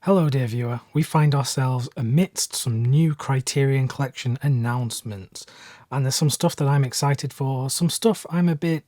Hello dear viewer, we find ourselves amidst some new Criterion Collection announcements, and there's some stuff that I'm excited for, some stuff I'm a bit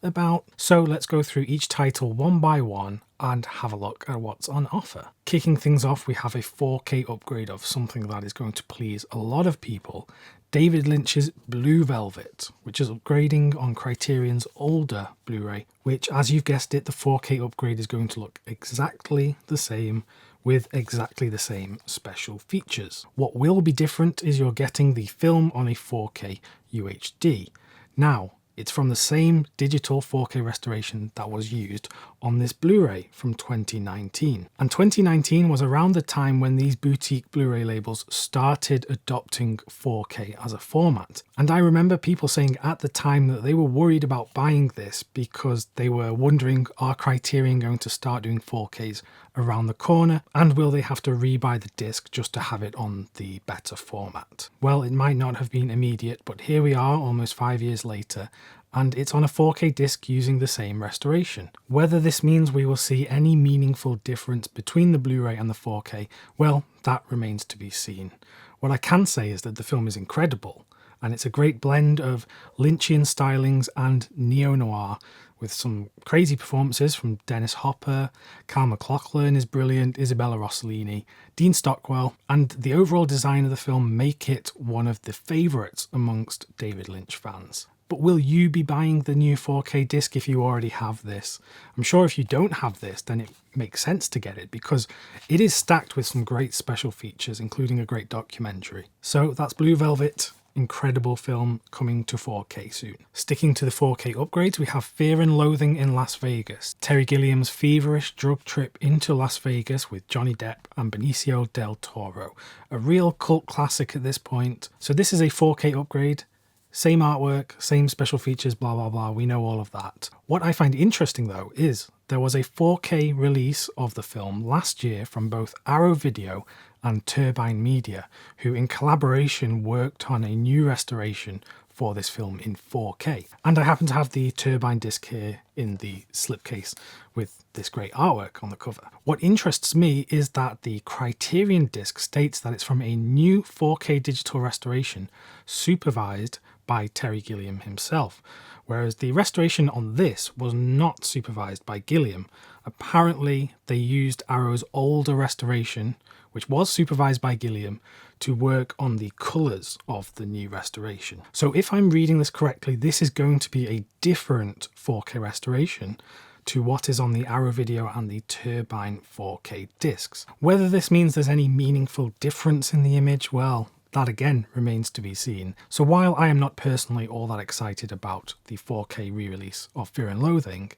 about. So let's go through each title one by one and have a look at what's on offer. Kicking things off, we have a 4K upgrade of something that is going to please a lot of people. David Lynch's Blue Velvet, which is upgrading on Criterion's older Blu-ray, which, as you've guessed it, the 4K upgrade is going to look exactly the same with exactly the same special features. What will be different is you're getting the film on a 4K UHD. Now, it's from the same digital 4K restoration that was used on this Blu-ray from 2019. And 2019 was around the time when these boutique Blu-ray labels started adopting 4K as a format. And I remember people saying at the time that they were worried about buying this because they were wondering, are Criterion going to start doing 4Ks around the corner, and will they have to rebuy the disc just to have it on the better format? Well, it might not have been immediate, but here we are almost 5 years later, and it's on a 4K disc using the same restoration. Whether this means we will see any meaningful difference between the Blu-ray and the 4K, well, that remains to be seen. What I can say is that the film is incredible, and it's a great blend of Lynchian stylings and neo-noir, with some crazy performances from Dennis Hopper, Cal MacLachlan is brilliant, Isabella Rossellini, Dean Stockwell, and the overall design of the film make it one of the favourites amongst David Lynch fans. But will you be buying the new 4K disc if you already have this? I'm sure if you don't have this, then it makes sense to get it because it is stacked with some great special features, including a great documentary. So that's Blue Velvet. Incredible film coming to 4K soon. Sticking to the 4K upgrades, we have Fear and Loathing in Las Vegas. Terry Gilliam's feverish drug trip into Las Vegas with Johnny Depp and Benicio del Toro. A real cult classic at this point. So this is a 4K upgrade. Same artwork, same special features, blah blah blah, we know all of that. What I find interesting though is there was a 4K release of the film last year from both Arrow Video and Turbine Media, who in collaboration worked on a new restoration for this film in 4K. And I happen to have the Turbine disc here in the slipcase with this great artwork on the cover. What interests me is that the Criterion disc states that it's from a new 4K digital restoration supervised by Terry Gilliam himself, whereas the restoration on this was not supervised by Gilliam. Apparently they used Arrow's older restoration, which was supervised by Gilliam, to work on the colours of the new restoration. So if I'm reading this correctly, this is going to be a different 4K restoration to what is on the Arrow Video and the Turbine 4K discs. Whether this means there's any meaningful difference in the image, well, that again remains to be seen. So while I am not personally all that excited about the 4K re-release of Fear and Loathing,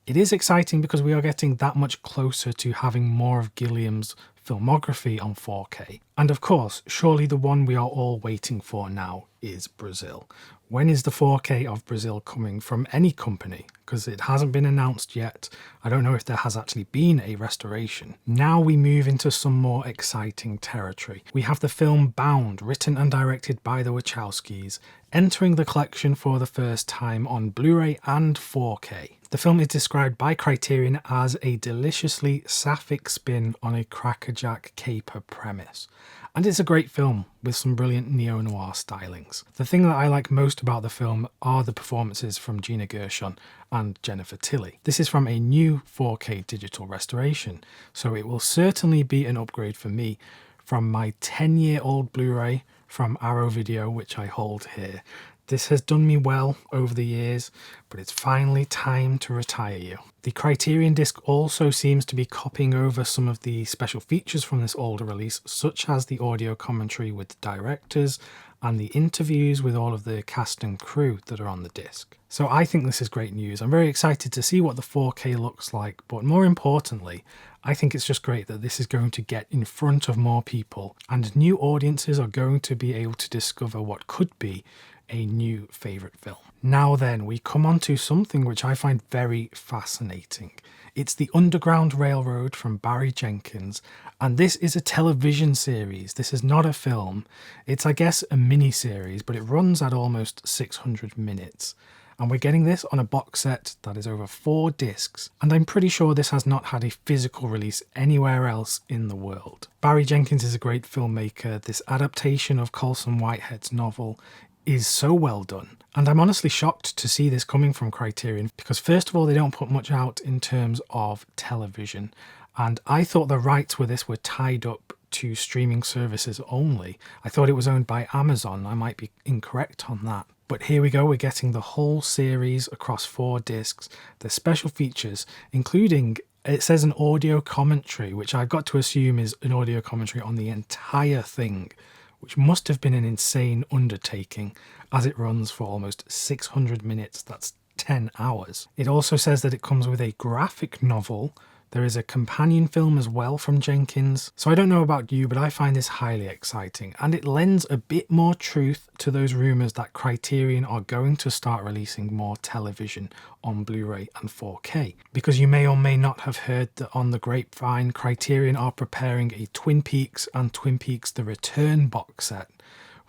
it is exciting because we are getting that much closer to having more of Gilliam's filmography on 4K. And of course, surely the one we are all waiting for now is Brazil. When is the 4K of Brazil coming from any company? Because it hasn't been announced yet. I don't know if there has actually been a restoration. Now we move into some more exciting territory. We have the film Bound, written and directed by the Wachowskis, entering the collection for the first time on Blu-ray and 4K. The film is described by Criterion as a deliciously sapphic spin on a crackerjack caper premise. And it's a great film with some brilliant neo-noir stylings. The thing that I like most about the film are the performances from Gina Gershon and Jennifer Tilly. This is from a new 4K digital restoration, so it will certainly be an upgrade for me from my 10-year-old Blu-ray from Arrow Video, which I hold here. This has done me well over the years, but it's finally time to retire you. The Criterion disc also seems to be copying over some of the special features from this older release, such as the audio commentary with the directors and the interviews with all of the cast and crew that are on the disc. So I think this is great news. I'm very excited to see what the 4K looks like, but more importantly, I think it's just great that this is going to get in front of more people and new audiences are going to be able to discover what could be a new favourite film. Now then, we come on to something which I find very fascinating. It's The Underground Railroad from Barry Jenkins, and this is a television series. This is not a film. It's, I guess, a mini-series, but it runs at almost 600 minutes. And we're getting this on a box set that is over 4 discs, and I'm pretty sure this has not had a physical release anywhere else in the world. Barry Jenkins is a great filmmaker. This adaptation of Colson Whitehead's novel is so well done. And I'm honestly shocked to see this coming from Criterion, because first of all, they don't put much out in terms of television. And I thought the rights for this were tied up to streaming services only. I thought it was owned by Amazon. I might be incorrect on that. But here we go, we're getting the whole series across 4 discs. The special features, including, it says an audio commentary, which I've got to assume is an audio commentary on the entire thing, which must have been an insane undertaking as it runs for almost 600 minutes. That's 10 hours. It also says that it comes with a graphic novel. There is a companion film as well from Jenkins. So I don't know about you, but I find this highly exciting, and it lends a bit more truth to those rumours that Criterion are going to start releasing more television on Blu-ray and 4K. Because you may or may not have heard that on the grapevine, Criterion are preparing a Twin Peaks and Twin Peaks The Return box set,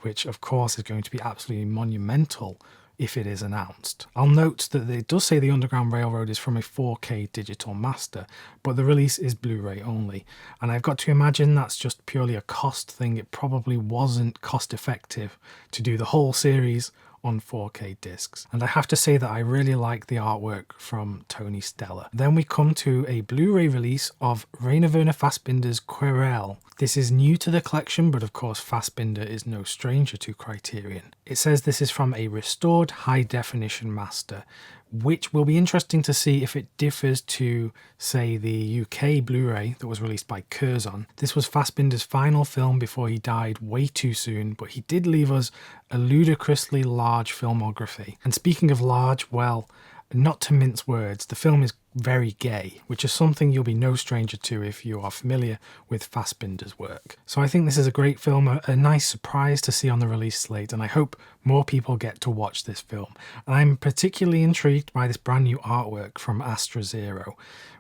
which of course is going to be absolutely monumental if it is announced. I'll note that it does say the Underground Railroad is from a 4K digital master, but the release is Blu-ray only. And I've got to imagine that's just purely a cost thing. It probably wasn't cost effective to do the whole series on 4K discs. And I have to say that I really like the artwork from Tony Stella. Then we come to a Blu-ray release of Raina Fassbinder's Querelle. This is new to the collection, but of course Fassbinder is no stranger to Criterion. It says this is from a restored high definition master, which will be interesting to see if it differs to, say, the UK Blu-ray that was released by Curzon. This was Fassbinder's final film before he died way too soon, but he did leave us a ludicrously large filmography. And speaking of large, well, not to mince words, the film is very gay, which is something you'll be no stranger to if you are familiar with Fassbinder's work. So I think this is a great film, a nice surprise to see on the release slate, and I hope more people get to watch this film. And I'm particularly intrigued by this brand new artwork from Astra Zero,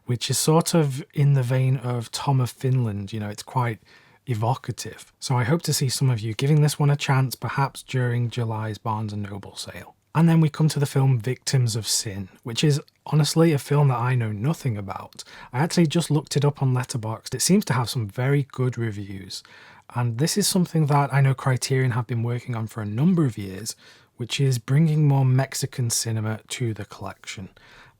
which is sort of in the vein of Tom of Finland. You know, it's quite evocative. So I hope to see some of you giving this one a chance, perhaps during July's Barnes & Noble sale. And then we come to the film Victims of Sin, which is honestly a film that I know nothing about. I actually just looked it up on Letterboxd. It seems to have some very good reviews. And this is something that I know Criterion have been working on for a number of years, which is bringing more Mexican cinema to the collection.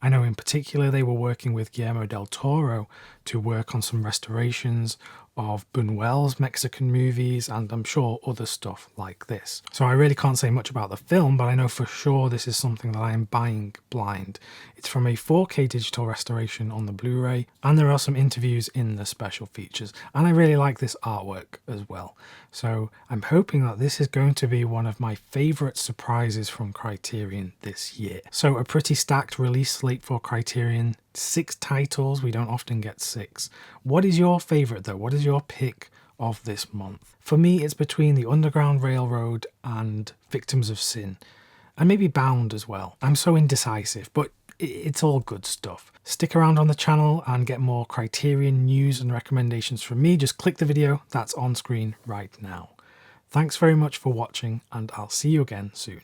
I know in particular they were working with Guillermo del Toro to work on some restorations of Buñuel's Mexican movies, and I'm sure other stuff like this. So I really can't say much about the film, but I know for sure this is something that I am buying blind. It's from a 4K digital restoration on the Blu-ray, and there are some interviews in the special features, and I really like this artwork as well. So I'm hoping that this is going to be one of my favourite surprises from Criterion this year. So a pretty stacked release slate for Criterion. 6 titles, we don't often get 6. What is your favourite though? What is your pick of this month? For me, it's between the Underground Railroad and Victims of Sin, and maybe Bound as well. I'm so indecisive, but it's all good stuff. Stick around on the channel and get more Criterion news and recommendations from me. Just click the video that's on screen right now. Thanks very much for watching, and I'll see you again soon.